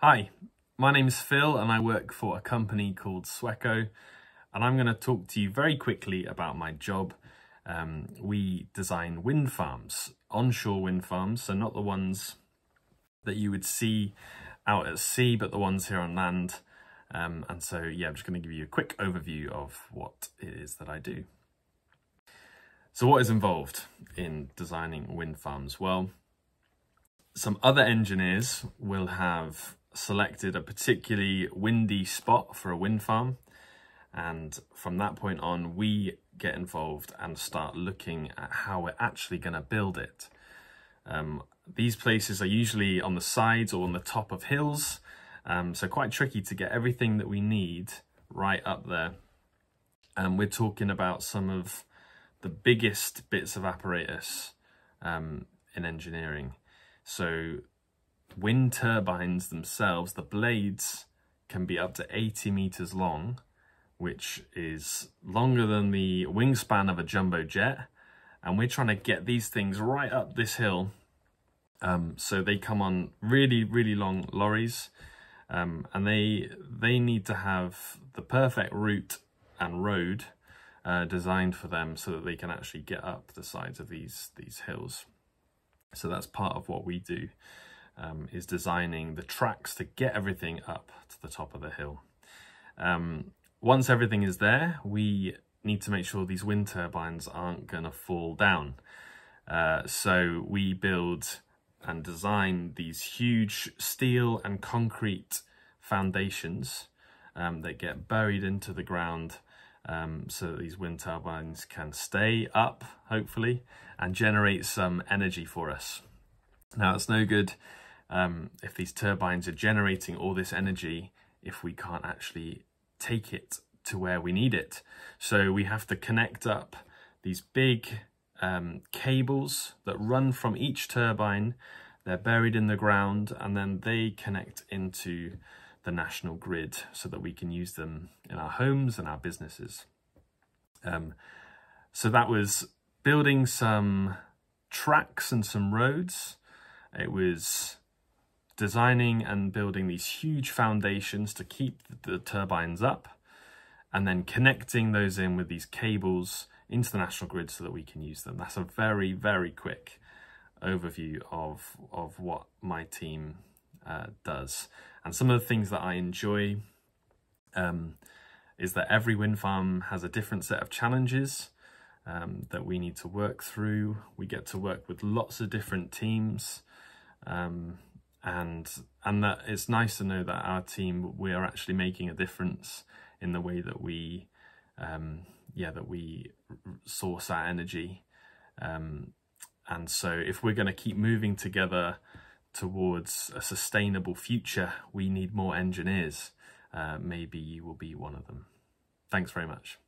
Hi, my name is Phil and I work for a company called Sweco, and I'm going to talk to you very quickly about my job. We design wind farms, onshore wind farms, so not the ones that you would see out at sea, but the ones here on land. I'm just going to give you a quick overview of what it is that I do. So what is involved in designing wind farms? Well, some other engineers will have selected a particularly windy spot for a wind farm, and from that point on we get involved and start looking at how we're actually going to build it. These places are usually on the sides or on the top of hills, so quite tricky to get everything that we need right up there. And we're talking about some of the biggest bits of apparatus in engineering. So wind turbines themselves, the blades can be up to 80 meters long, which is longer than the wingspan of a jumbo jet. And we're trying to get these things right up this hill. So they come on really, really long lorries, and they need to have the perfect route and road designed for them so that they can actually get up the sides of these hills. So that's part of what we do, is designing the tracks to get everything up to the top of the hill. Once everything is there, we need to make sure these wind turbines aren't going to fall down. So we build and design these huge steel and concrete foundations that get buried into the ground, so that these wind turbines can stay up, hopefully, and generate some energy for us. Now, it's no good if these turbines are generating all this energy if we can't actually take it to where we need it. So we have to connect up these big cables that run from each turbine. They're buried in the ground, and then they connect into the national grid so that we can use them in our homes and our businesses. So that was building some tracks and some roads. It was designing and building these huge foundations to keep the turbines up, and then connecting those in with these cables into the national grid so that we can use them. That's a very, very quick overview of what my team does. And some of the things that I enjoy is that every wind farm has a different set of challenges that we need to work through. We get to work with lots of different teams, and that it's nice to know that our team, we are actually making a difference in the way that we source our energy. And so if we're going to keep moving together towards a sustainable future, we need more engineers. Maybe you will be one of them. Thanks very much.